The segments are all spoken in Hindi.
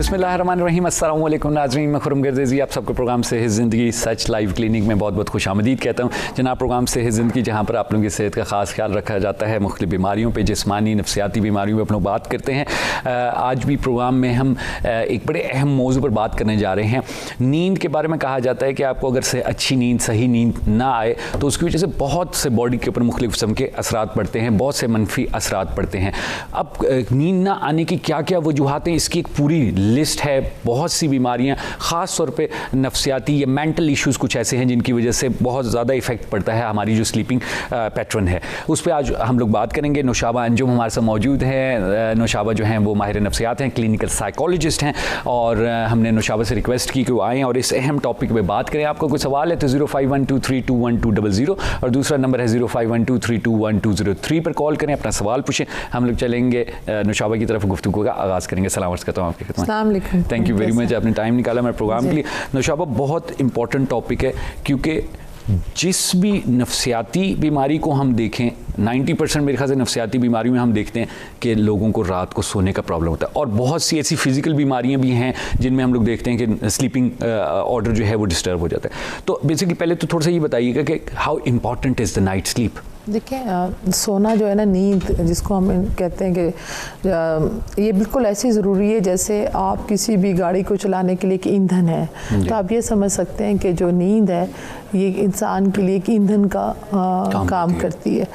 बिस्मिल्लाहिर्रहमानिर्रहीम, अस्सलाम वालेकुम नाज़रीन, मैं खुरम गर्देज़ी आप सबको प्रोग्राम सेहत ज़िंदगी सच लाइव क्लिनिक में बहुत बहुत खुशामदीद कहता हूँ। जनाब, प्रोग्राम सेहत ज़िंदगी जहाँ पर आप लोगों की सेहत का ख़ास ख्याल रखा जाता है, मुख्तलिफ़ बीमारियों पे, जिस्मानी नफ्सियाती बीमारियों पर अपनी बात करते हैं। आज भी प्रोग्राम में हम एक बड़े अहम मौजू पर बात करने जा रहे हैं। नींद के बारे में कहा जाता है कि आपको अगर से अच्छी नींद, सही नींद ना आए तो उसकी वजह से बहुत से बॉडी के ऊपर मुख्तलिफ़ किस्म के असरात पड़ते हैं, बहुत से मनफी असरात पड़ते हैं। अब नींद ना आने की क्या क्या वजूहात हैं, इसकी एक पूरी लिस्ट है। बहुत सी बीमारियां, ख़ास तौर पे नफ्सियाती या मेंटल इश्यूज़ कुछ ऐसे हैं जिनकी वजह से बहुत ज़्यादा इफेक्ट पड़ता है हमारी जो स्लीपिंग पैटर्न है, उस पर आज हम लोग बात करेंगे। नौशाबा अंजुम हमारे साथ मौजूद है। नौशाबा जो हैं वो माहिर नफ्सियात हैं, क्लिनिकल साइकोलॉजिस्ट हैं, और हमने नौशाबा से रिक्वेस्ट की कि वो आएँ और इस अहम टॉपिक पर बात करें। आपका कोई सवाल है तो 0512321200 और दूसरा नंबर है 0512321203 पर कॉल करें, अपना सवाल पूछें। हम लोग चलेंगे नौशाबा की तरफ, गुफ्तगू का आगाज़ करेंगे। सलाम अर्ज़ करता हूँ आपकी खिदमत। थैंक यू वेरी मच, आपने टाइम निकाला मेरे प्रोग्राम के लिए। नौशाबा, बहुत इंपॉर्टेंट टॉपिक है क्योंकि जिस भी नफ्सियाती बीमारी को हम देखें, 90% मेरे ख्याल से नफ्सियाती बीमारियों में हम देखते हैं कि लोगों को रात को सोने का प्रॉब्लम होता है, और बहुत सी ऐसी फिजिकल बीमारियां भी हैं जिनमें हम लोग देखते हैं कि स्लीपिंग ऑर्डर जो है वो डिस्टर्ब हो जाता है। तो बेसिकली पहले तो थोड़ा सा ये बताइएगा कि how important is the night sleep. देखिए, सोना जो है ना, नींद जिसको हम कहते हैं कि ये बिल्कुल ऐसी ज़रूरी है जैसे आप किसी भी गाड़ी को चलाने के लिए कि ईंधन है। तो आप ये समझ सकते हैं कि जो नींद है ये इंसान के लिए एक ईंधन का काम करती है।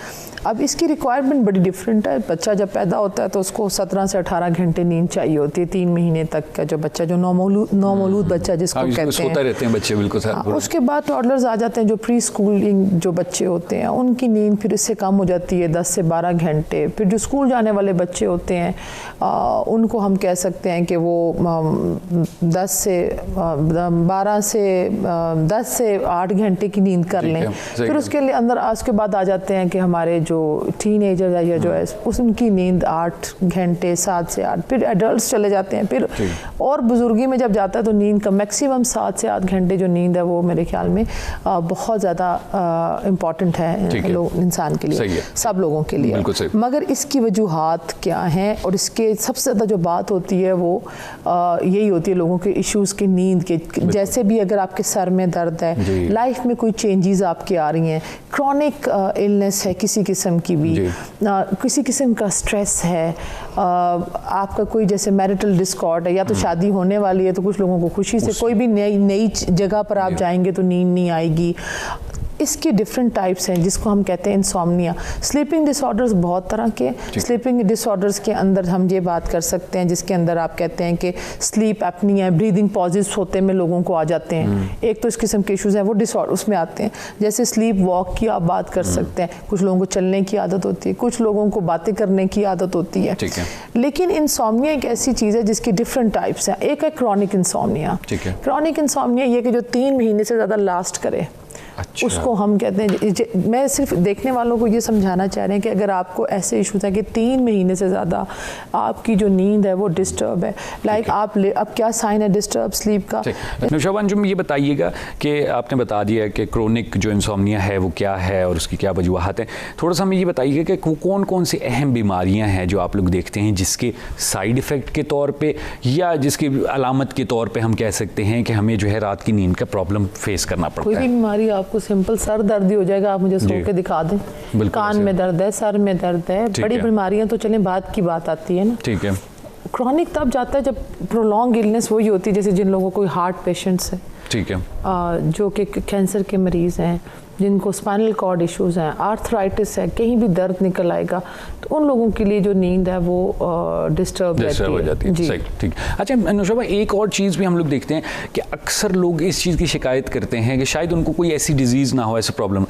अब इसकी रिक्वायरमेंट बड़ी डिफरेंट है। बच्चा जब पैदा होता है तो उसको 17 से 18 घंटे नींद चाहिए होती है। 3 महीने तक का जो बच्चा, जो नौमौलूद बच्चा जिसको कहते हैं, सोते रहते हैं बच्चे, बिल्कुल सर। उसके बाद टॉडलर्स आ जाते हैं, जो प्री स्कूलिंग जो बच्चे होते हैं, उनकी नींद फिर इससे कम हो जाती है, 10 से 12 घंटे। फिर जो स्कूल जाने वाले बच्चे होते हैं उनको हम कह सकते हैं कि वो 10 से 8 घंटे की नींद कर लें। फिर उसके लिए अंदर उसके बाद आ जाते हैं कि हमारे जो टीनेजर या जो है उनकी नींद 8 घंटे, 7 से 8। फिर एडल्ट्स चले जाते हैं, फिर और बुजुर्गी में जब जाता है तो नींद का मैक्सिमम 7 से 8 घंटे जो नींद है वो मेरे ख्याल में बहुत ज़्यादा इम्पॉर्टेंट है इंसान के लिए, सब लोगों के लिए। मगर इसकी वजूहात क्या हैं, और इसके सबसे ज़्यादा जो बात होती है वो यही होती है लोगों के इश्यूज़ की नींद के। जैसे भी अगर आपके सर में दर्द है, लाइफ में कोई चेंजेस आपके आ रही हैं, क्रॉनिक इलनेस है किसी किस्म की भी, किसी किस्म का स्ट्रेस है, आपका कोई जैसे मैरिटल डिस्कॉर्ड है, या तो शादी होने वाली है तो कुछ लोगों को खुशी से कोई भी नई जगह पर आप जाएंगे तो नींद नहीं आएगी। इसके डिफरेंट टाइप्स हैं जिसको हम कहते हैं इंसोम्निया। स्लीपिंग डिसऑर्डर्स बहुत तरह के। स्लीपिंग डिसऑर्डर्स के अंदर हम ये बात कर सकते हैं जिसके अंदर आप कहते हैं कि स्लीप एपनिया, ब्रीदिंग पॉजेस होते में लोगों को आ जाते हैं। एक तो इस किस्म के इश्यूज़ हैं वो डिसऑर्डर उसमें आते हैं। जैसे स्लीप वॉक की आप बात कर सकते हैं, कुछ लोगों को चलने की आदत होती है, कुछ लोगों को बातें करने की आदत होती है। लेकिन इंसोम्निया एक ऐसी चीज़ है जिसकी डिफरेंट टाइप्स हैं। एक है क्रॉनिक इंसोम्निया। क्रॉनिक इंसोम्निया ये कि जो 3 महीने से ज़्यादा लास्ट करे, अच्छा। उसको हम कहते हैं। मैं सिर्फ देखने वालों को ये समझाना चाह रहे हैं कि अगर आपको ऐसे इशूज़ हैं कि 3 महीने से ज़्यादा आपकी जो नींद है वो डिस्टर्ब है, लाइक अब क्या साइन है डिस्टर्ब स्लीप का। नौशाबा अंजुम, ये बताइएगा कि आपने बता दिया कि क्रोनिक जो इंसोम्निया है वो क्या है और उसकी क्या वजूहात हैं। थोड़ा सा हमें ये बताइएगा कि कौन कौन सी अहम बीमारियाँ हैं जो आप लोग देखते हैं जिसके साइड इफ़ेक्ट के तौर पर या जिसकी अलामत के तौर पर हम कह सकते हैं कि हमें जो है रात की नींद का प्रॉब्लम फेस करना पड़ता है। कोई भी बीमारी आपको सिंपल सर दर्द ही हो जाएगा, आप मुझे सो के दिखा दें, कान में दर्द है, सर में दर्द है, बड़ी बीमारियां तो चलें बाद की बात आती है ना। ठीक है। क्रॉनिक तब जाता है जब प्रोलॉन्ग इलनेस वही होती है जैसे जिन लोगों को हार्ट पेशेंट्स है, ठीक है, जो कि कैंसर के मरीज़ हैं, जिनको स्पाइनल कॉर्ड इश्यूज़ हैं, आर्थराइटिस है, कहीं भी दर्द निकल आएगा तो उन लोगों के लिए जो नींद है वो डिस्टर्ब हो जाती है। सही, ठीक। अच्छा नौशाबा, एक और चीज़ भी हम लोग देखते हैं कि अक्सर लोग इस चीज़ की शिकायत करते हैं कि शायद उनको कोई ऐसी डिजीज़ ना हो, ऐसा प्रॉब्लम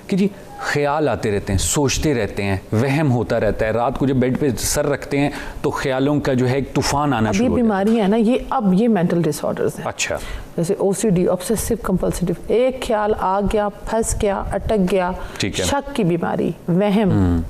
कि जी ख्याल आते रहते हैं, सोचते रहते हैं, वहम होता रहता है। रात को जब बेड पे सर रखते हैं तो ख्यालों का जो है एक तूफान आना शुरू हो जाता है। बीमारी है ना ये मेंटल डिसऑर्डर्स हैं। अच्छा। जैसे OCD, ऑब्सेसिव कंपल्सिव, एक ख्याल आ गया, फंस गया, अटक गया, शक की बीमारी, वहम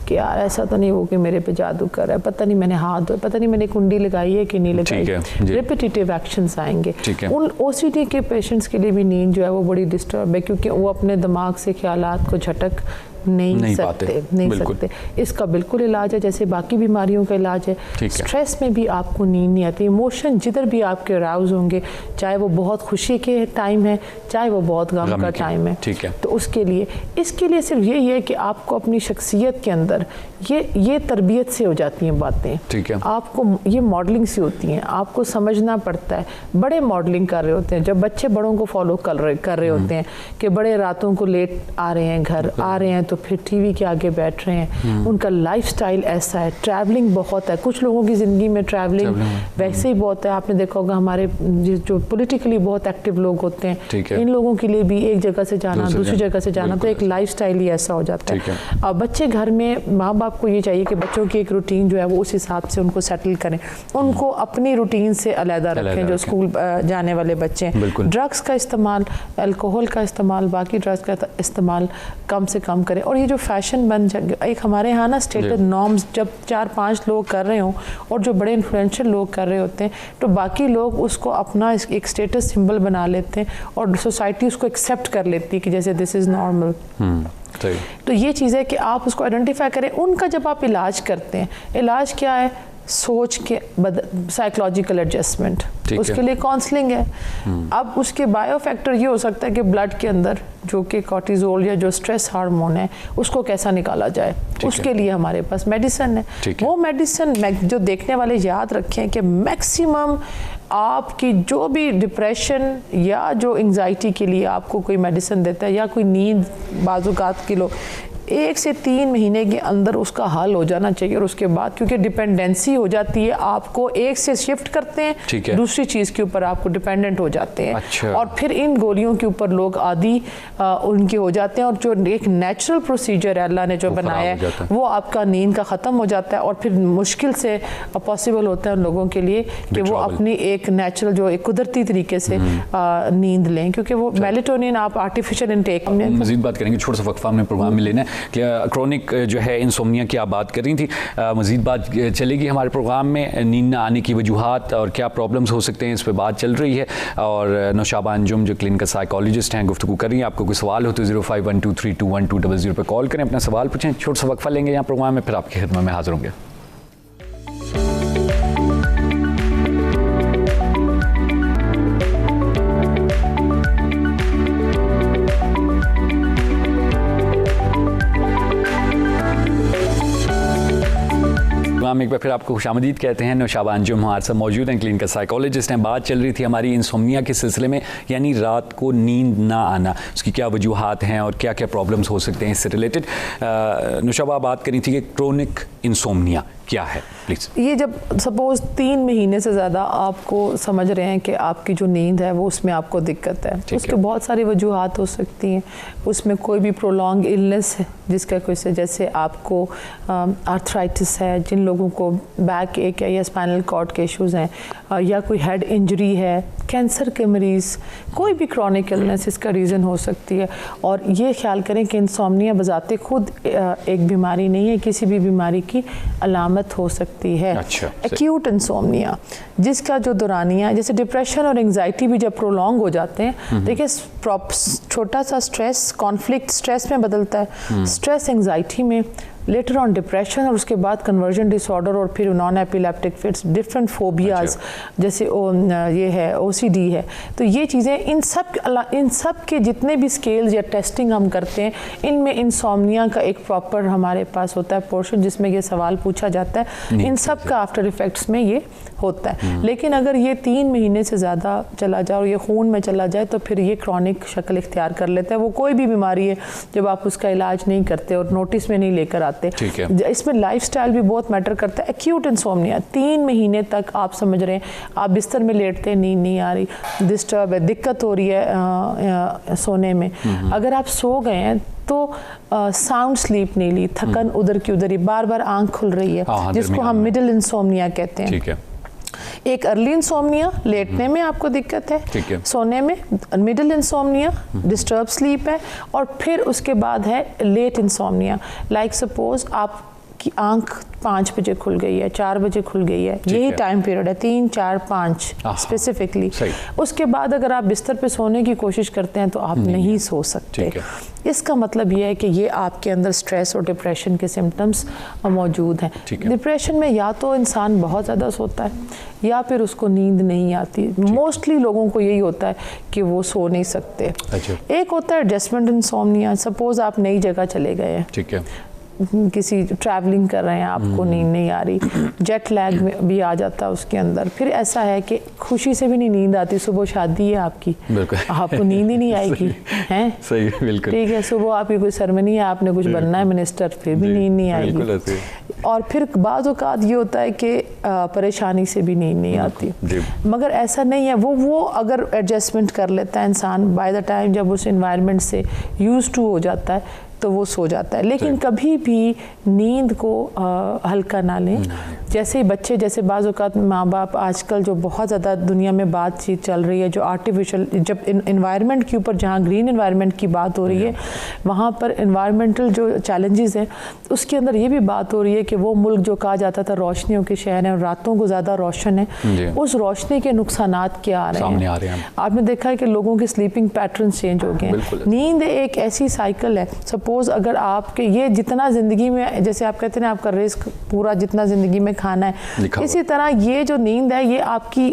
कि यार ऐसा तो नहीं हो कि मेरे पे जादू कर रहा है, पता नहीं मैंने हाथ धोया, पता नहीं मैंने कुंडी लगाई है कि नहीं लगाई। रिपीटेटिव एक्शंस आएंगे। उन OCD के पेशेंट्स के लिए भी नींद जो है वो बड़ी डिस्टर्ब है क्योंकि वो अपने दिमाग से ख्यालात को झटक नहीं सकते। इसका बिल्कुल इलाज है, जैसे बाकी बीमारियों का इलाज है। स्ट्रेस में भी आपको नींद नहीं आती, इमोशन जिधर भी आपके अराउज होंगे, चाहे वो बहुत खुशी के टाइम है, चाहे वो बहुत गम का टाइम है, तो उसके लिए सिर्फ यही है कि आपको अपनी शख्सियत के अंदर ये तरबियत से हो जाती हैं बातें, आपको ये मॉडलिंग से होती हैं, आपको समझना पड़ता है। बड़े मॉडलिंग कर रहे होते हैं, जब बच्चे बड़ों को फॉलो कर रहे होते हैं कि बड़े रातों को लेट आ रहे हैं, घर आ रहे हैं तो फिर टीवी के आगे बैठ रहे हैं, उनका लाइफस्टाइल ऐसा है, ट्रैवलिंग बहुत है, कुछ लोगों की ज़िंदगी में ट्रैवलिंग वैसे ही बहुत है। आपने देखा होगा हमारे जो पॉलिटिकली बहुत एक्टिव लोग होते हैं, इन लोगों के लिए भी एक जगह से जाना दूसरी जगह से जाना तो एक लाइफस्टाइल ही ऐसा हो जाता है। अब बच्चे घर में, माँ बाप को ये चाहिए कि बच्चों की एक रूटीन जो है वो उस हिसाब से उनको सेटल करें, उनको अपनी रूटीन से अलहदा रखें। जो स्कूल जाने वाले बच्चे हैं, ड्रग्स का इस्तेमाल, अल्कोहल का इस्तेमाल, बाकी ड्रग्स का इस्तेमाल कम से कम करें। और ये जो फैशन बन जाए, एक हमारे यहाँ ना स्टेटस नॉर्म्स जब 4-5 लोग कर रहे हों और जो बड़े इन्फ्लुएंशियल लोग कर रहे होते हैं, तो बाकी लोग उसको अपना एक स्टेटस सिंबल बना लेते हैं और सोसाइटी उसको एक्सेप्ट कर लेती है कि जैसे दिस इज़ नॉर्मल। तो ये चीज़ है कि आप उसको आइडेंटिफाई करें। उनका जब आप इलाज करते हैं, इलाज क्या है? सोच के साइकोलॉजिकल एडजस्टमेंट, उसके लिए काउंसलिंग है। अब उसके बायो फैक्टर ये हो सकता है कि ब्लड के अंदर जो कि कॉर्टिजोल या जो स्ट्रेस हार्मोन है उसको कैसा निकाला जाए, उसके लिए हमारे पास मेडिसिन है। वो मेडिसिन जो देखने वाले याद रखें कि मैक्सिमम आपकी जो भी डिप्रेशन या जो एंजाइटी के लिए आपको कोई मेडिसिन देता है या कोई नींद बाजुकात की 1 से 3 महीने के अंदर उसका हल हो जाना चाहिए। और उसके बाद क्योंकि डिपेंडेंसी हो जाती है, आपको एक से शिफ्ट करते हैं दूसरी चीज़ के ऊपर आपको डिपेंडेंट हो जाते हैं। और फिर इन गोलियों के ऊपर लोग आदी उनके हो जाते हैं। और जो एक नेचुरल प्रोसीजर है अल्लाह ने जो बनाया है वो आपका नींद का ख़त्म हो जाता है। और फिर मुश्किल से पॉसिबल होता है उन लोगों के लिए कि वो अपनी एक नेचुरल जो एक कुदरती तरीके से नींद लें, क्योंकि वो मेलेटोनिन आप आर्टिफिशियल इनटेक। मज़ीद बात करेंगे, छोटा सा वक्फा हमने प्रोग्राम में लेना है। क्रोनिक जो है इंसोम्निया की आप बात कर रही थी, मज़ीद बात चलेगी हमारे प्रोग्राम में। नींद न आने की वजूहात और क्या प्रॉब्लम्स हो सकते हैं, इस पर बात चल रही है। और नौशाबा अंजुम जो क्लिनिकल साइकोलॉजिस्ट हैं गुफ्तगू कर रही हैं। आपको कोई सवाल हो तो 0512321200 पर कॉल करें, अपना सवाल पूछें। छोटा सा वक्फा लेंगे यहाँ प्रोग्राम में, फिर आपकी खिदमत में हाजिर होंगे। एक बार फिर आपको खुशामदीद कहते हैं। नौशाबा अंजुम हमारे साथ मौजूद हैं, क्लिनिकल साइकोलॉजिस्ट हैं। बात चल रही थी हमारी इंसोम्निया के सिलसिले में, यानी रात को नींद ना आना, उसकी क्या वजूहात हैं और क्या क्या प्रॉब्लम्स हो सकते हैं इससे रिलेटेड। नौशाबा बात करी थी कि क्रोनिक इंसोम्निया क्या है, प्लीज़। ये जब सपोज 3 महीने से ज़्यादा आपको समझ रहे हैं कि आपकी जो नींद है वो उसमें आपको दिक्कत है, उसके बहुत सारी वजूहात हो सकती हैं। उसमें कोई भी प्रोलॉन्ग इलनेस है जिसका कोई से, जैसे आपको आर्थराइटिस है, जिन लोगों को बैक एक है या स्पाइनल कॉर्ड के इश्यूज़ हैं, या कोई हेड इंजरी है, कैंसर के मरीज़, कोई भी क्रॉनिक इलनेस इसका रीज़न हो सकती है। और ये ख्याल करें कि इंसोम्निया बजाते खुद एक बीमारी नहीं है, किसी भी बीमारी की अलामत हो सकती है। एक्यूट इंसोम्निया जिसका जो दौरानिया, जैसे डिप्रेशन और एंजाइटी भी जब प्रोलॉन्ग हो जाते हैं, देखिए छोटा सा स्ट्रेस कॉन्फ्लिक्ट स्ट्रेस में बदलता है, स्ट्रेस एंजाइटी में, लेटर ऑन डिप्रेशन, और उसके बाद कन्वर्जन डिसऑर्डर, और फिर non epileptic fits, different phobias, जैसे ये है OCD है। तो ये चीज़ें इन सब के जितने भी स्केल्स या टेस्टिंग हम करते हैं, इनमें इंसोम्निया का एक प्रॉपर हमारे पास होता है पोर्शन जिसमें ये सवाल पूछा जाता है। इन सब का आफ्टर इफेक्ट्स में ये होता है। लेकिन अगर ये 3 महीने से ज़्यादा चला जाए और ये खून में चला जाए तो फिर ये क्रॉनिक शक्ल इख्तियार कर लेता है। वो कोई भी बीमारी है जब आप उसका इलाज नहीं करते और नोटिस में नहीं लेकर आते। इसमें लाइफस्टाइल भी बहुत मैटर करता है। एक्यूट इंसोम्निया 3 महीने तक आप समझ रहे हैं, आप बिस्तर में लेटते हैं, नींद नहीं आ रही, डिस्टर्ब है, दिक्कत हो रही है सोने में। अगर आप सो गए हैं तो साउंड स्लीप नहीं ली, थकन उधर की उधर ही, बार बार आंख खुल रही है, जिसको हम मिडिल इंसोम्निया कहते हैं। एक अर्ली इंसोम्निया, लेटने में आपको दिक्कत है, सोने में, मिडिल इंसोम्निया, डिस्टर्ब स्लीप है, और फिर उसके बाद है लेट इंसोम्निया। लाइक सपोज आप कि आंख 5 बजे खुल गई है, 4 बजे खुल गई है, यही टाइम पीरियड है, 3, 4, 5 स्पेसिफिकली। उसके बाद अगर आप बिस्तर पे सोने की कोशिश करते हैं तो आप नहीं सो सकते। इसका मतलब ये है कि ये आपके अंदर स्ट्रेस और डिप्रेशन के सिम्टम्स मौजूद हैं। डिप्रेशन में या तो इंसान बहुत ज़्यादा सोता है या फिर उसको नींद नहीं आती। मोस्टली लोगों को यही होता है कि वो सो नहीं सकते। एक होता है एडजस्टमेंट इंसोम्निया। सपोज आप नई जगह चले गए हैं, ठीक है, किसी ट्रैवलिंग कर रहे हैं, आपको नींद नहीं आ रही, जेट लैग में भी आ जाता है उसके अंदर। फिर ऐसा है कि खुशी से भी नहीं नींद आती, सुबह शादी है आपकी, आपको नींद ही नहीं आएगी, हैं? सही, बिल्कुल ठीक है। सुबह आपकी कोई सेरेमनी है, आपने कुछ बनना है मिनिस्टर, फिर भी नींद नहीं आएगी। और फिर बाज़ औक़ात ये होता है कि परेशानी से भी नींद नहीं आती। मगर ऐसा नहीं है, वो अगर एडजस्टमेंट कर लेता है इंसान, बाय द टाइम जब उस एनवायरनमेंट से यूज़ टू हो जाता है तो वो सो जाता है। लेकिन कभी भी नींद को हल्का ना लें। जैसे ही बच्चे, जैसे बाज़ औक़ात माँ बाप आजकल जो बहुत ज़्यादा दुनिया में बातचीत चल रही है, जो आर्टिफिशियल, जब इन्वायरमेंट के ऊपर, जहाँ ग्रीन इन्वायरमेंट की बात हो रही है, वहाँ पर इन्वायरमेंटल जो चैलेंजेस हैं उसके अंदर ये भी बात हो रही है कि वो मुल्क जो कहा जाता था रोशनियों के शहर हैं, रातों को ज़्यादा रोशन है, उस रोशनी के नुकसानात क्या आ रहे हैं। आपने देखा है कि लोगों के स्लीपिंग पैटर्न्स चेंज हो गए हैं। नींद एक ऐसी साइकिल है, सपोज अगर आपके ये जितना ज़िंदगी में, जैसे आप कहते हैं आपका रिस्क पूरा जितना ज़िंदगी में खाना है, इसी तरह ये जो नींद है ये आपकी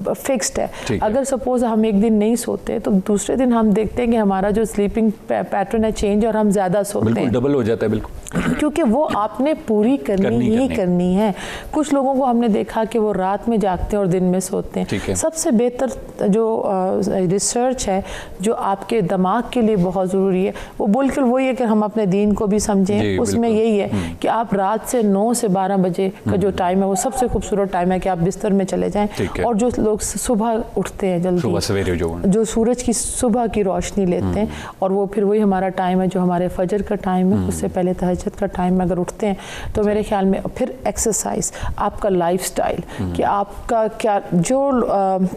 फिक्स्ड है। अगर सपोज हम एक दिन नहीं सोते तो दूसरे दिन हम देखते हैं कि हमारा जो स्लीपिंग पैटर्न है चेंज और हम ज़्यादा सोते हैं, डबल हो जाता है। बिल्कुल, क्योंकि वो आपने पूरी करनी है। कुछ लोगों को हमने देखा कि वो रात में जागते हैं और दिन में सोते हैं। सबसे बेहतर जो रिसर्च है जो आपके दिमाग के लिए बहुत ज़रूरी है, वो बिल्कुल वही है कि हम अपने दीन को भी समझें। उसमें यही है कि आप रात से 9 से 12 बजे का जो टाइम है वो सबसे खूबसूरत टाइम है कि आप बिस्तर में चले जाएं। और जो लोग सुबह उठते हैं जल्दी, सुबह सवेरे जो सूरज की सुबह की रोशनी लेते हैं, और वो फिर वही हमारा टाइम है जो हमारे फजर का टाइम है, उससे पहले तहज्जुद का टाइम में अगर उठते हैं तो मेरे ख्याल में फिर एक्सरसाइज, आपका लाइफस्टाइल, कि आपका क्या जो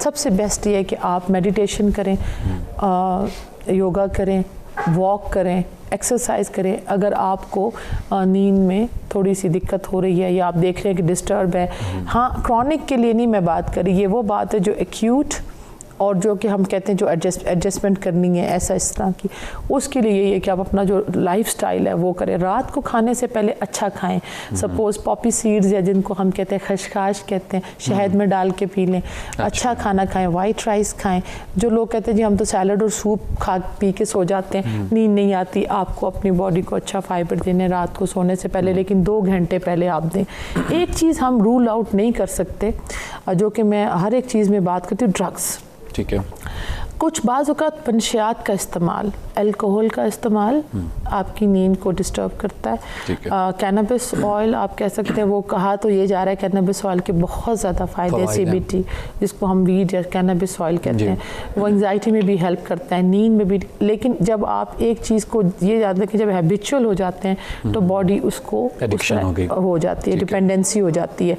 सबसे बेस्ट ये है कि आप मेडिटेशन करें, योगा करें, वॉक करें, एक्सरसाइज करें। अगर आपको नींद में थोड़ी सी दिक्कत हो रही है या आप देख रहे हैं कि डिस्टर्ब है, हाँ, क्रॉनिक के लिए नहीं मैं बात कर रही, ये वो बात है जो एक्यूट और जो कि हम कहते हैं जो एडजस्टमेंट करनी है ऐसा इस तरह की, उसके लिए यही है कि आप अपना जो लाइफस्टाइल है वो करें। रात को खाने से पहले अच्छा खाएं। सपोज पॉपी सीड्स या जिनको हम कहते हैं खशखाश कहते हैं, शहद में डाल के पी लें। अच्छा खाना खाएं, वाइट राइस खाएं। जो लोग कहते हैं जी हम तो सैलड और सूप खा पी के सो जाते हैं, नींद नहीं आती, आपको अपनी बॉडी को अच्छा फाइबर देने रात को सोने से पहले, लेकिन 2 घंटे पहले आप दें। एक चीज़ हम रूल आउट नहीं कर सकते, जो कि मैं हर एक चीज़ में बात करती हूँ, ड्रग्स। ठीक है, कुछ बाज़ औक़ात पंशियात का इस्तेमाल, अल्कोहल का इस्तेमाल आपकी नींद को डिस्टर्ब करता है। कैनबिस ऑयल आप कह सकते हैं, वो कहा तो ये जा रहा है कैनबिस ऑयल के बहुत ज़्यादा फ़ायदे, CBD जिसको हम वीड या कैनबिस ऑयल कहते हैं, वो एंग्जाइटी में भी हेल्प करता है, नींद में भी। लेकिन जब आप एक चीज़ को ये याद रखें, जब हैबिचुअल हो जाते हैं तो बॉडी उसको एडिक्शन हो जाती है, डिपेंडेंसी हो जाती है।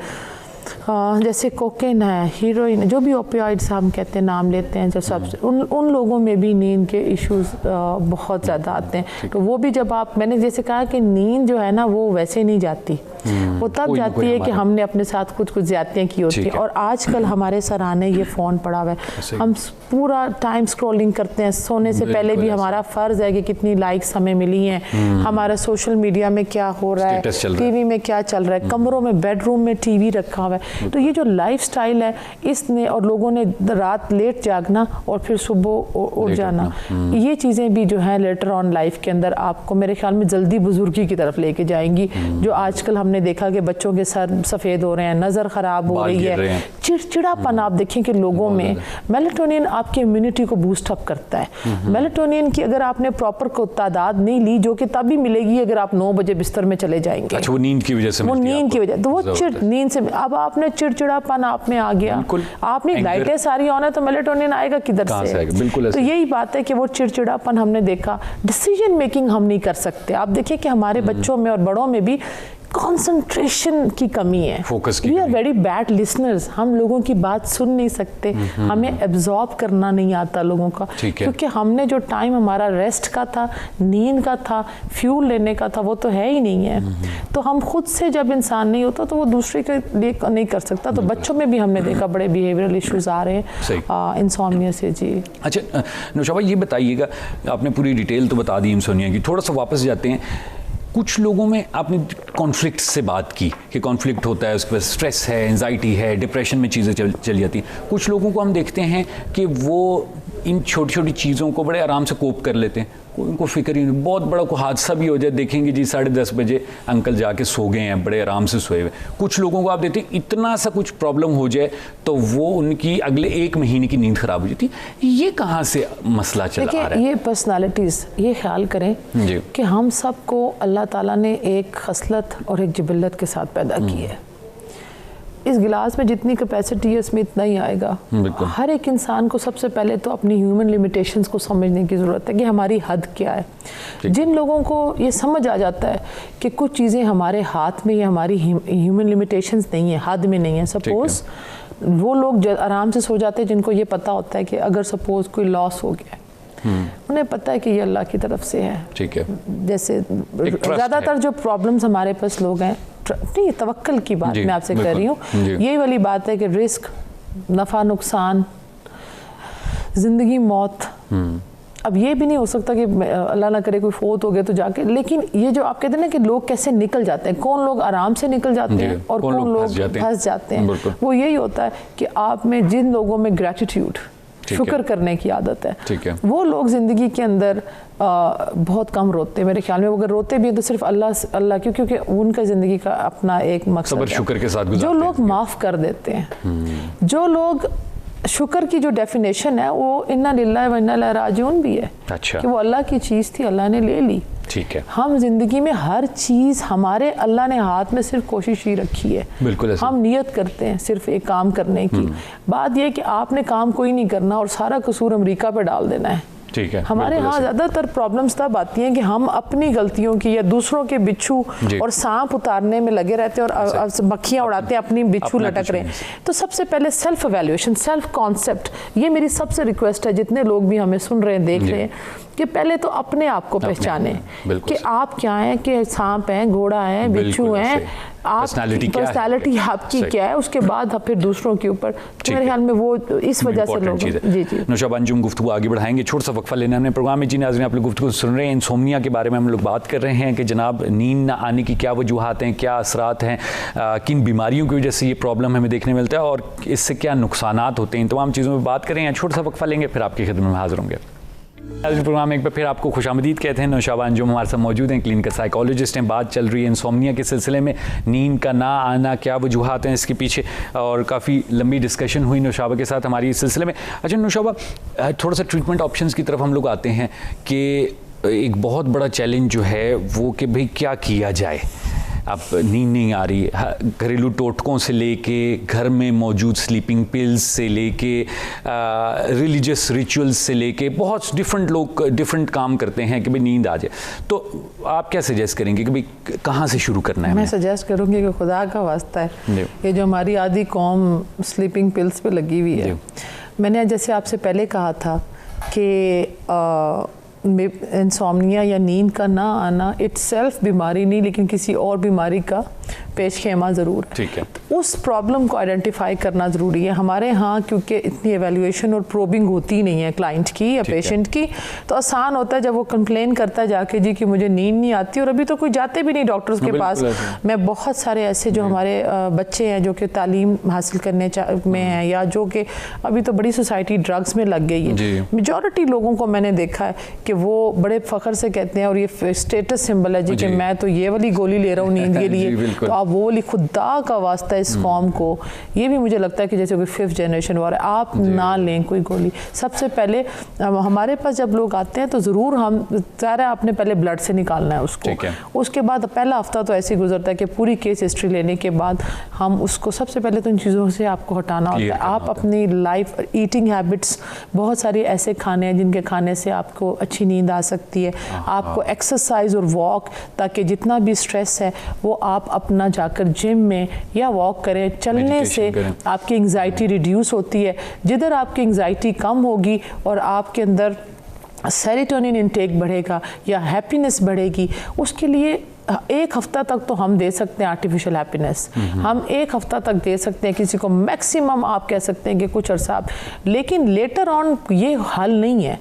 जैसे कोकेन है, हीरोइन, जो भी ओपियोइड्स हम कहते हैं, नाम लेते हैं, जो सब उन लोगों में भी नींद के इश्यूज बहुत ज़्यादा आते हैं। तो वो भी जब आप, मैंने जैसे कहा कि नींद जो है ना वो वैसे नहीं जाती, वो तब जाती है कि हमने अपने साथ कुछ ज्यादतियाँ की होती हैं। और आजकल हमारे सराहने ये फ़ोन पड़ा हुआ है, हम पूरा टाइम स्क्रॉलिंग करते हैं। सोने से पहले भी हमारा फ़र्ज़ है कि कितनी लाइक्स हमें मिली हैं, हमारा सोशल मीडिया में क्या हो रहा है, टीवी में क्या चल रहा है, कमरों में, बेडरूम में टीवी रखा हुआ है। तो ये जो लाइफस्टाइल है इसने, और लोगों ने रात लेट जागना और फिर सुबह उठ जाना, ये चीज़ें भी जो है लेटर ऑन लाइफ के अंदर आपको मेरे ख्याल में जल्दी बुजुर्गी की तरफ लेके जाएंगी। जो आजकल हमने देखा कि बच्चों के सर सफ़ेद हो रहे हैं, नज़र ख़राब हो रही है, चिड़चिड़ापन आप देखें कि लोगों में। मेलाटोनिन आपकी इम्यूनिटी को बूस्ट अप करता है। मेलाटोनिन की अगर आपने प्रॉपर को तादाद नहीं ली, जो कि तभी मिलेगी अगर आप 9 बजे बिस्तर में चले जाएंगे। अच्छा, वो नींद की वजह से, वो नींद की वजह, तो वो नींद से अब आपने चिड़चिड़ापन आप में आ गया, आपने लाइटें सारी ऑन है तो मेलाटोनिन आएगा किधर से? बिल्कुल। तो यही बात है कि वो चिड़चिड़ापन हमने देखा, डिसीजन मेकिंग हम नहीं कर सकते। आप देखिए कि हमारे बच्चों में और बड़ों में भी कंसंट्रेशन की कमी है, फोकस की we are very bad listeners, हम लोगों की बात सुन नहीं सकते, हमें एब्जॉर्ब करना नहीं आता लोगों का, क्योंकि हमने जो टाइम हमारा रेस्ट का था, नींद का था, फ्यूल लेने का था, वो तो है ही नहीं है। तो हम खुद से जब इंसान नहीं होता तो वो दूसरे के लिए नहीं कर सकता। तो बच्चों में भी हमने देखा बड़े बिहेवियरल इश्यूज आ रहे हैं इंसोम्निया से। जी अच्छा नौशाबा, ये बताइएगा, आपने पूरी डिटेल तो बता दी इंसोम्निया की, थोड़ा सा वापस जाते हैं। कुछ लोगों में आपने कॉन्फ्लिक्ट से बात की कि कॉन्फ्लिक्ट होता है, उसके बाद स्ट्रेस है, एंजाइटी है, डिप्रेशन में चीज़ें चली जाती हैं। कुछ लोगों को हम देखते हैं कि वो इन छोटी छोटी चीज़ों को बड़े आराम से कोप कर लेते हैं, उनको फिक्र ही नहीं, बहुत बड़ा कोई हादसा भी हो जाए, देखेंगे जी 10:30 बजे अंकल जाके सो गए हैं, बड़े आराम से सोए हुए। कुछ लोगों को आप देखते हैं इतना सा कुछ प्रॉब्लम हो जाए तो वो उनकी अगले 1 महीने की नींद खराब हो जाती है। ये कहाँ से मसला चला आ रहा है? ये पर्सनालिटीज़, ये ख्याल करें कि हम सबको अल्लाह ताला ने एक खसलत और एक जिबिल्लत के साथ पैदा की है। इस गिलास में जितनी कैपेसिटी है उसमें इतना ही आएगा। हर एक इंसान को सबसे पहले तो अपनी ह्यूमन लिमिटेशंस को समझने की ज़रूरत है कि हमारी हद क्या है। जिन लोगों को ये समझ आ जाता है कि कुछ चीज़ें हमारे हाथ में या हमारी ह्यूमन लिमिटेशंस नहीं है, हद में नहीं है, सपोज़ वो लोग आराम से सो जाते हैं जिनको ये पता होता है कि अगर सपोज़ कोई लॉस हो गया, उन्हें पता है कि ये अल्लाह की तरफ से है। ठीक है। जैसे ज़्यादातर जो प्रॉब्लम्स हमारे पास लोग हैं, नहीं तवक्कल की बात मैं आपसे कह रही हूँ, यही वाली बात है कि रिस्क, नफ़ा नुकसान, ज़िंदगी मौत। अब ये भी नहीं हो सकता कि अल्लाह ना करे कोई फोत हो गया तो जाके, लेकिन ये जो आप कहते हैं ना कि लोग कैसे निकल जाते हैं, कौन लोग आराम से निकल जाते हैं और कौन लोग फंस जाते हैं, वो यही होता है कि आप में जिन लोगों में ग्रेटिट्यूड, शुक्र करने की आदत है, वो लोग ज़िंदगी के अंदर बहुत कम रोते हैं मेरे ख्याल में। अगर रोते भी हैं तो सिर्फ अल्लाह क्योंकि उनका ज़िंदगी का अपना एक मकसद है। शुक्र के साथ गुजारते हैं। जो लोग माफ़ कर देते हैं, जो लोग शुक्र की जो डेफिनेशन है वो इन्ना लिल्लाहि व इन्ना इलैहि राजिऊन भी है। अच्छा। कि वो अल्लाह की चीज़ थी, अल्लाह ने ले ली। ठीक है। हम जिंदगी में हर चीज़ हमारे अल्लाह ने हाथ में सिर्फ कोशिश ही रखी है। बिल्कुल ऐसे। हम नियत करते हैं सिर्फ एक काम करने की। बात यह कि आपने काम कोई नहीं करना और सारा कसूर अमेरिका पे डाल देना है। ठीक है। हमारे यहाँ ज़्यादातर प्रॉब्लम्स तब आती हैं कि हम अपनी गलतियों की या दूसरों के बिच्छू और सांप उतारने में लगे रहते हैं और मक्खियाँ उड़ाते हैं, अपनी बिच्छू लटक रहे हैं। तो सबसे पहले सेल्फ एवेल्यूएशन, सेल्फ कॉन्सेप्ट, ये मेरी सबसे रिक्वेस्ट है जितने लोग भी हमें सुन रहे हैं, देख रहे हैं, कि पहले तो अपने आप को पहचाने कि आप क्या हैं, कि सांप हैं, घोड़ा है, बिच्छू हैं, पर्सनालिटी आपकी क्या है, उसके बाद फिर दूसरों के ऊपर। मेरे ख्याल में वो इस वजह से लोग। जी जी नौशाबा अंजुम, गुफ्तगू आगे बढ़ाएंगे, छोटा सा वक्फा लेना हमने प्रोग्राम में। जी नाज़रीन, आप लोग गुफ्तगू सुन रहे हैं, इंसोम्निया के बारे में हम लोग बात कर रहे हैं कि जनाब नींद ना आने की क्या वजूहात हैं, क्या असरात हैं, किन बीमारियों की वजह से ये प्रॉब्लम हमें देखने मिलता है और इससे क्या नुकसानात होते हैं, इन तमाम चीज़ों में बात करें। छोटा सा वक्फा लेंगे, फिर आपकी खिदमत में हाजिर होंगे। आज प्रोग्राम एक बार फिर आपको खुशामदीद कहते हैं। नौशाबा अंजुम हमारे साथ मौजूद हैं, क्लिनिकल साइकोलॉजिस्ट हैं। बात चल रही है इंसोम्निया के सिलसिले में, नींद का ना आना, क्या वजूहात हैं इसके पीछे, और काफ़ी लंबी डिस्कशन हुई नौशाबा के साथ हमारी इस सिलसिले में। अच्छा नौशाबा, थोड़ा सा ट्रीटमेंट ऑप्शंस की तरफ हम लोग आते हैं कि एक बहुत बड़ा चैलेंज जो है वो कि भाई क्या किया जाए। अब नींद नहीं आ रही, घरेलू टोटकों से लेके, घर में मौजूद स्लीपिंग पिल्स से लेके, रिलीजियस रिचुअल्स से लेके, बहुत डिफरेंट लोग डिफरेंट काम करते हैं कि भाई नींद आ जाए। तो आप क्या सजेस्ट करेंगे कि भाई कहाँ से शुरू करना है? मैं सजेस्ट करूँगी कि खुदा का वास्ता है, ये जो हमारी आधी कौम स्लीपिंग पिल्स पे लगी हुई है। मैंने जैसे आपसे पहले कहा था कि इंसोम्निया या नींद का ना आना इटसेल्फ बीमारी नहीं, लेकिन किसी और बीमारी का पेश खेमा ज़रूर है। ठीक है। उस प्रॉब्लम को आइडेंटिफाई करना ज़रूरी है हमारे यहाँ, क्योंकि इतनी एवेल्यूएशन और प्रोबिंग होती नहीं है क्लाइंट की या पेशेंट की। तो आसान होता है जब वो कंप्लेन करता है जाके जी कि मुझे नींद नहीं आती, और अभी तो कोई जाते भी नहीं डॉक्टर्स के पास। मैं बहुत सारे ऐसे जो हमारे बच्चे हैं जो कि तालीम हासिल करने में हैं, या जो कि अभी तो बड़ी सोसाइटी ड्रग्स में लग गई है, मेजॉरिटी लोगों को मैंने देखा है कि वो बड़े फ़ख्र से कहते हैं, और ये स्टेटस सिंबल है जी कि मैं तो ये वाली गोली ले रहा हूँ नींद के लिए, तो आप वो वाली खुदा का वास्ता इस कौम को, ये भी मुझे लगता है कि जैसे कोई 5th जनरेशन वाला आप ना लें कोई गोली। सबसे पहले हमारे पास जब लोग आते हैं तो ज़रूर हम सारा आपने पहले ब्लड से निकालना है उसको, उसके बाद पहला हफ्ता तो ऐसे ही गुजरता है कि पूरी केस हिस्ट्री लेने के बाद हम उसको सबसे पहले तो इन चीज़ों से आपको हटाना होता है। आप अपनी लाइफ ईटिंग हैबिट्स, बहुत सारी ऐसे खाने हैं जिनके खाने से आपको अच्छी नींद आ सकती है, आपको एक्सरसाइज और वॉक, ताकि जितना भी स्ट्रेस है वो आप अपना जाकर जिम में या वॉक करें, चलने से आपकी एंग्जाइटी रिड्यूस होती है। जिधर आपकी एंग्जाइटी कम होगी और आपके अंदर सेरोटोनिन इंटेक बढ़ेगा या हैप्पीनेस बढ़ेगी, उसके लिए 1 हफ्ता तक तो हम दे सकते हैं आर्टिफिशियल हैप्पीनेस, हम 1 हफ्ता तक दे सकते हैं किसी को, मैक्सिमम आप कह सकते हैं कि कुछ अरसा, लेकिन लेटर ऑन ये हल नहीं है।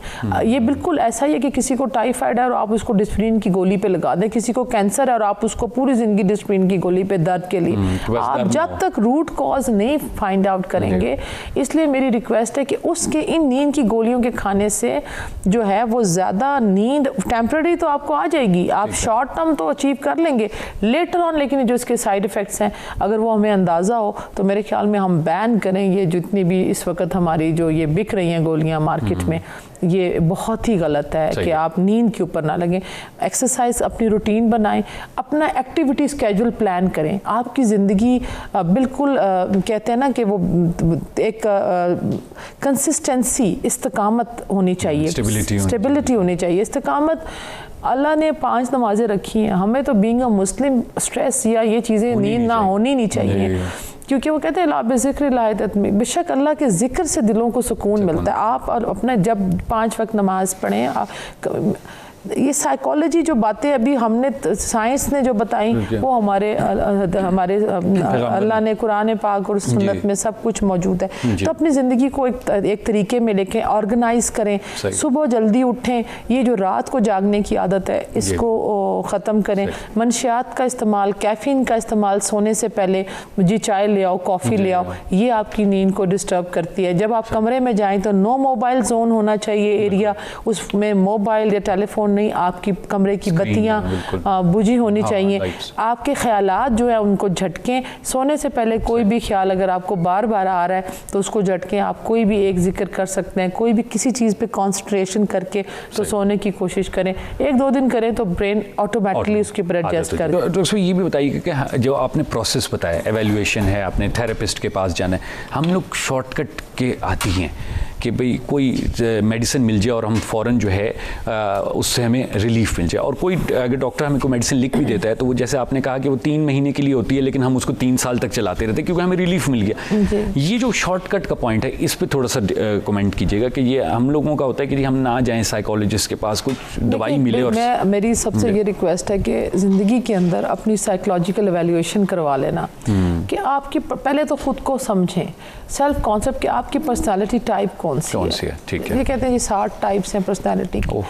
ये बिल्कुल ऐसा ही है कि किसी को टाइफाइड है और आप उसको डिस्प्रिन की गोली पे लगा दें, किसी को कैंसर है और आप उसको पूरी ज़िंदगी डिस्प्रिन की गोली पे दर्द के लिए, आप जब तक रूट कॉज नहीं फाइंड आउट करेंगे। इसलिए मेरी रिक्वेस्ट है कि उसके इन नींद की गोलियों के खाने से जो है वो ज़्यादा नींद टेम्पररी तो आपको आ जाएगी, आप शॉर्ट टर्म तो अचीव कर लेंगे, लेटर ऑन लेकिन जो इसके साइड इफ़ेक्ट्स हैं अगर वो हमें अंदाज़ा हो तो मेरे ख्याल में हम बैन करें ये जितनी भी इस वक्त हमारी जो ये बिक रही हैं गोलियां मार्केट में, ये बहुत ही गलत है कि आप नींद के ऊपर ना लगें। एक्सरसाइज अपनी रूटीन बनाएं, अपना एक्टिविटी स्केड्यूल प्लान करें। आपकी ज़िंदगी बिल्कुल कहते हैं ना कि वो एक कंसिस्टेंसी, इस्तकामत होनी चाहिए, स्टेबिलिटी होनी चाहिए। इस्तकामत अल्लाह ने 5 नमाजें रखी हैं, हमें तो बीइंग अ मुस्लिम स्ट्रेस या ये चीज़ें नींद ना होनी नहीं चाहिए, क्योंकि वो कहते हैं ला बेज़िक्र ला इदत में, बेशक अल्लाह के ज़िक्र से दिलों को सुकून मिलता है। आप और अपने जब 5 वक्त नमाज पढ़ें, ये साइकोलॉजी जो बातें अभी हमने साइंस ने जो बताई वो हमारे अल्लाह ने कुरान पाक और सुन्नत में सब कुछ मौजूद है। तो अपनी ज़िंदगी को एक तरीके में लेके ऑर्गेनाइज करें, सुबह जल्दी उठें, ये जो रात को जागने की आदत है इसको ख़त्म करें। मंशियात का इस्तेमाल, कैफ़ीन का इस्तेमाल सोने से पहले, जी चाय ले आओ, कॉफ़ी ले आओ, ये आपकी नींद को डिस्टर्ब करती है। जब आप कमरे में जाएँ तो नो मोबाइल जोन होना चाहिए एरिया, उसमें मोबाइल या टेलीफोन नहीं, आपकी कमरे की बत्तियां बुझी होनी चाहिए। आपके ख्यालात जो है उनको झटकें, सोने से पहले कोई भी ख्याल अगर आपको बार बार आ रहा है तो उसको झटकें। आप कोई भी एक जिक्र कर सकते हैं, कोई भी किसी चीज़ पे कंसंट्रेशन करके तो सोने की कोशिश करें। 1-2 दिन करें तो ब्रेन ऑटोमेटिकली उसके ऊपर एडजस्ट कर। डॉक्टर ये भी बताइए कि जो आपने प्रोसेस बताया, एवेल्युएशन है, आपने थेरेपिस्ट के पास जाना है, हम लोग शॉर्टकट के आती हैं कि भाई कोई मेडिसिन मिल जाए और हम फ़ौरन जो है उससे हमें रिलीफ मिल जाए, और कोई अगर डॉक्टर हमें कोई मेडिसिन लिख भी देता है तो वो जैसे आपने कहा कि वो 3 महीने के लिए होती है, लेकिन हम उसको 3 साल तक चलाते रहते हैं क्योंकि हमें रिलीफ मिल गया। ये जो शॉर्टकट का पॉइंट है इस पर थोड़ा सा कमेंट कीजिएगा कि ये हम लोगों का होता है कि हम ना जाएँ साइकोलॉजिस्ट के पास, कुछ दवाई मिले। और मेरी सबसे ये रिक्वेस्ट है कि ज़िंदगी के अंदर अपनी साइकोलॉजिकल एवेल्युएशन करवा लेना, कि आपकी पहले तो खुद को समझें, सेल्फ कॉन्सेप्ट कि आपकी पर्सनालिटी टाइप कौन सी है। ठीक है, ये कहते हैं जी 60 टाइप्स हैं पर्सनालिटी की।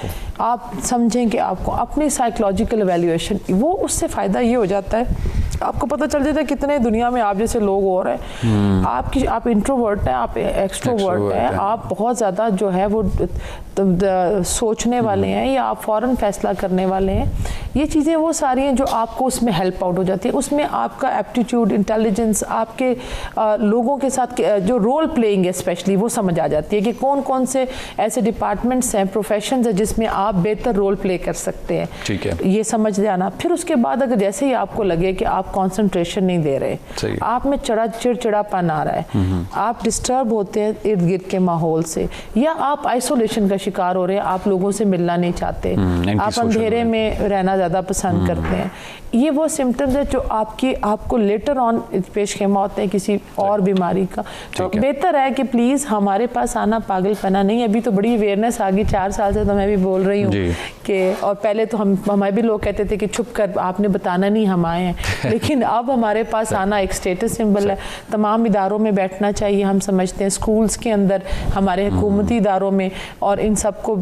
आप समझें कि आपको अपनी साइकोलॉजिकल एवेल्युएशन, वो उससे फ़ायदा ये हो जाता है आपको पता चल जाता है कितने दुनिया में आप जैसे लोग और हैं। आप इंट्रोवर्ट हैं, आप एक्सट्रोवर्ट हैं, आप बहुत ज़्यादा जो है वो सोचने वाले हैं या आप फ़ौरन फैसला करने वाले हैं। ये चीज़ें वो सारी हैं जो आपको उसमें हेल्प आउट हो जाती है। उसमें आपका एप्टीट्यूड, इंटेलिजेंस, आपके लोगों के साथ जो रोल प्लेइंग है स्पेशली वो समझ आ जाती है कि कौन कौन से ऐसे डिपार्टमेंट्स हैं, प्रोफेशंस हैं जिसमें आप बेहतर रोल प्ले कर सकते हैं। ठीक है, ये समझ जाना। फिर उसके बाद अगर जैसे ही आपको लगे कि आप कंसंट्रेशन नहीं दे रहे, आप में चिड़चिड़ापन आ रहा है, आप डिस्टर्ब होते हैं इर्द गिर्द के माहौल से, या आप आइसोलेशन का शिकार हो रहे हैं, आप लोगों से मिलना नहीं चाहते, आप अंधेरे में रहना ज़्यादा पसंद करते हैं, ये वो सिम्टम्स है जो आपको लेटर ऑन पेशखेमा होते हैं किसी और बीमारी का। तो बेहतर है कि प्लीज़ हमारे पास आना पागलपना नहीं। अभी तो बड़ी अवेयरनेस आ गई, 4 साल से तो मैं भी बोल रही हूँ कि, और पहले तो हमारे भी लोग कहते थे कि चुप कर, आपने बताना नहीं, हम आए हैं। लेकिन अब हमारे पास आना एक स्टेटस सिंबल है। तमाम इदारों में बैठना चाहिए, हम समझते हैं स्कूल्स के अंदर, हमारे हुकूमती इदारों में, और इन सबको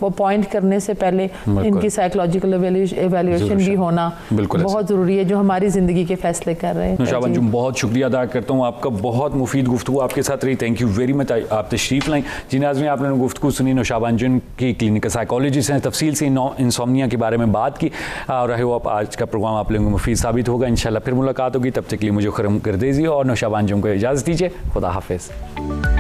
अपॉइंट करने से पहले इनकी साइकोलॉजिकल एवेल्युएशन भी होना बहुत ज़रूरी है, जो हमारी ज़िंदगी के फैसले कर रहे हैं। नुशा अंजुम, बहुत शुक्रिया अदा करता हूँ आपका, बहुत मुफीद गुफ्तगू आपके साथ रही। थैंक यू वेरी मच, आप तशरीफ़ लाई। जी नाज़रीन, आपने गुफ्तगू सुनी, नुशा अंजुम की क्लिनिकल साइकोलॉजिस्ट हैं, तफसील से इंसोम्निया के बारे में बात की, और रहे हो आप आज का प्रोग्राम आप लोगों को मुफीद साबित होगा। इंशाअल्लाह इंशाल्लाह फिर मुलाकात होगी। तब तक के लिए मुझे खुरम गर्देजी और नौशाबान जुम को इजाज़त दीजिए। खुदा हाफिज़।